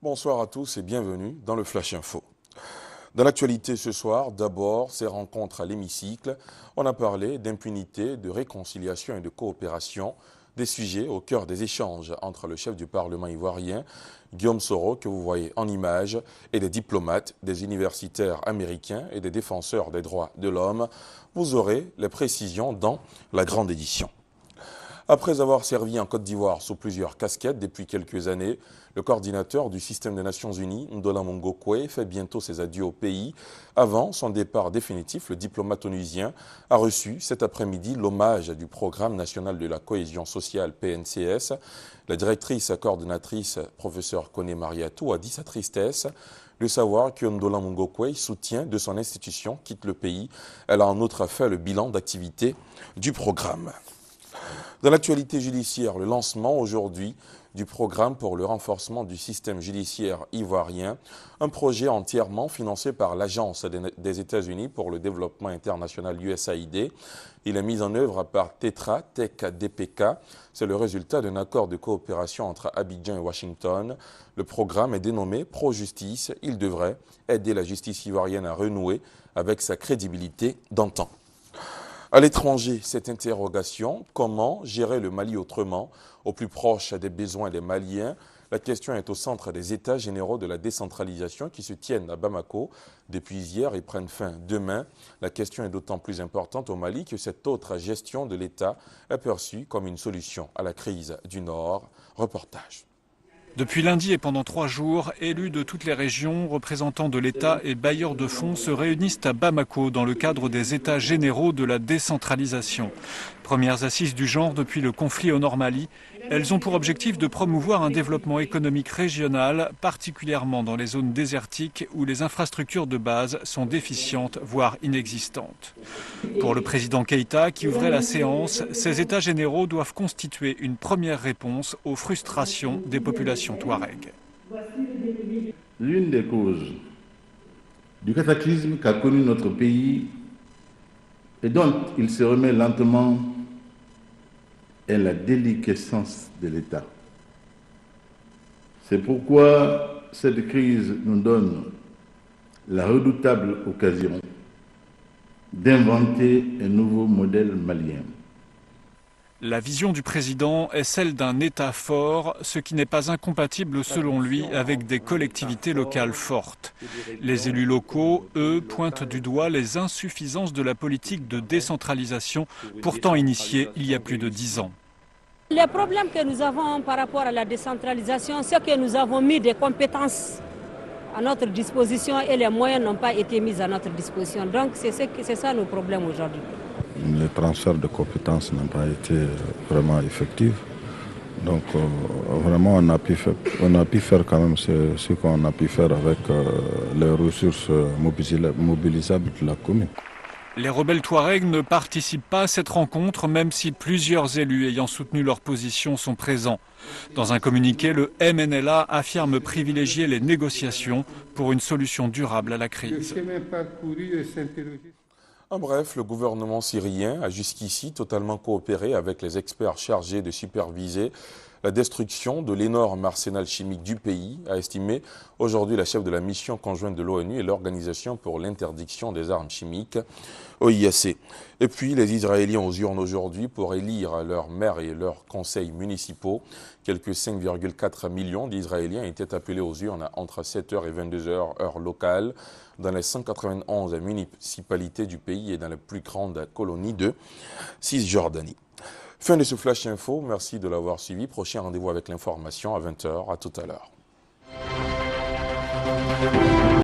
Bonsoir à tous et bienvenue dans le Flash Info. Dans l'actualité ce soir, d'abord, ces rencontres à l'hémicycle. On a parlé d'impunité, de réconciliation et de coopération, des sujets au cœur des échanges entre le chef du Parlement ivoirien, Guillaume Soro, que vous voyez en image, et des diplomates, des universitaires américains et des défenseurs des droits de l'homme. Vous aurez les précisions dans la grande édition. Après avoir servi en Côte d'Ivoire sous plusieurs casquettes depuis quelques années, le coordinateur du système des Nations Unies, Ndola Mongokwe, fait bientôt ses adieux au pays. Avant son départ définitif, le diplomate onusien a reçu cet après-midi l'hommage du Programme national de la cohésion sociale PNCS. La directrice coordinatrice, professeure Kone Mariatou, a dit sa tristesse de savoir que Ndola Mongokwe, soutien de son institution, quitte le pays. Elle a en outre fait le bilan d'activité du programme. Dans l'actualité judiciaire, le lancement aujourd'hui du programme pour le renforcement du système judiciaire ivoirien, un projet entièrement financé par l'Agence des États-Unis pour le développement international USAID. Il est mis en œuvre par Tetra Tech DPK. C'est le résultat d'un accord de coopération entre Abidjan et Washington. Le programme est dénommé Pro-Justice. Il devrait aider la justice ivoirienne à renouer avec sa crédibilité d'antan. À l'étranger, cette interrogation, comment gérer le Mali autrement, au plus proche des besoins des Maliens? La question est au centre des États généraux de la décentralisation qui se tiennent à Bamako depuis hier et prennent fin demain. La question est d'autant plus importante au Mali que cette autre gestion de l'État est perçue comme une solution à la crise du Nord. Reportage. Depuis lundi et pendant 3 jours, élus de toutes les régions, représentants de l'État et bailleurs de fonds se réunissent à Bamako dans le cadre des États généraux de la décentralisation. Premières assises du genre depuis le conflit au Nord Mali, elles ont pour objectif de promouvoir un développement économique régional, particulièrement dans les zones désertiques où les infrastructures de base sont déficientes, voire inexistantes. Pour le président Keïta, qui ouvrait la séance, ces États généraux doivent constituer une première réponse aux frustrations des populations touareg. L'une des causes du cataclysme qu'a connu notre pays et dont il se remet lentement est la déliquescence de l'État. C'est pourquoi cette crise nous donne la redoutable occasion d'inventer un nouveau modèle malien. La vision du président est celle d'un État fort, ce qui n'est pas incompatible selon lui avec des collectivités locales fortes. Les élus locaux, eux, pointent du doigt les insuffisances de la politique de décentralisation, pourtant initiée il y a plus de 10 ans. Les problèmes que nous avons par rapport à la décentralisation, c'est que nous avons mis des compétences à notre disposition et les moyens n'ont pas été mis à notre disposition. Donc c'est ça nos problèmes aujourd'hui. Les transferts de compétences n'ont pas été vraiment effectifs. Donc vraiment on a pu faire quand même ce qu'on a pu faire avec les ressources mobilisables de la commune. Les rebelles touaregs ne participent pas à cette rencontre, même si plusieurs élus ayant soutenu leur position sont présents. Dans un communiqué, le MNLA affirme privilégier les négociations pour une solution durable à la crise. En bref, le gouvernement syrien a jusqu'ici totalement coopéré avec les experts chargés de superviser la destruction de l'énorme arsenal chimique du pays, a estimé aujourd'hui la chef de la mission conjointe de l'ONU et l'Organisation pour l'interdiction des armes chimiques, OIAC. Et puis les Israéliens aux urnes aujourd'hui pour élire leurs maires et leurs conseils municipaux. Quelques 5,4 millions d'Israéliens étaient appelés aux urnes entre 7h et 22h heure locale dans les 191 municipalités du pays et dans la plus grande colonie de Cisjordanie. Fin de ce Flash Info, merci de l'avoir suivi. Prochain rendez-vous avec l'information à 20h. À tout à l'heure.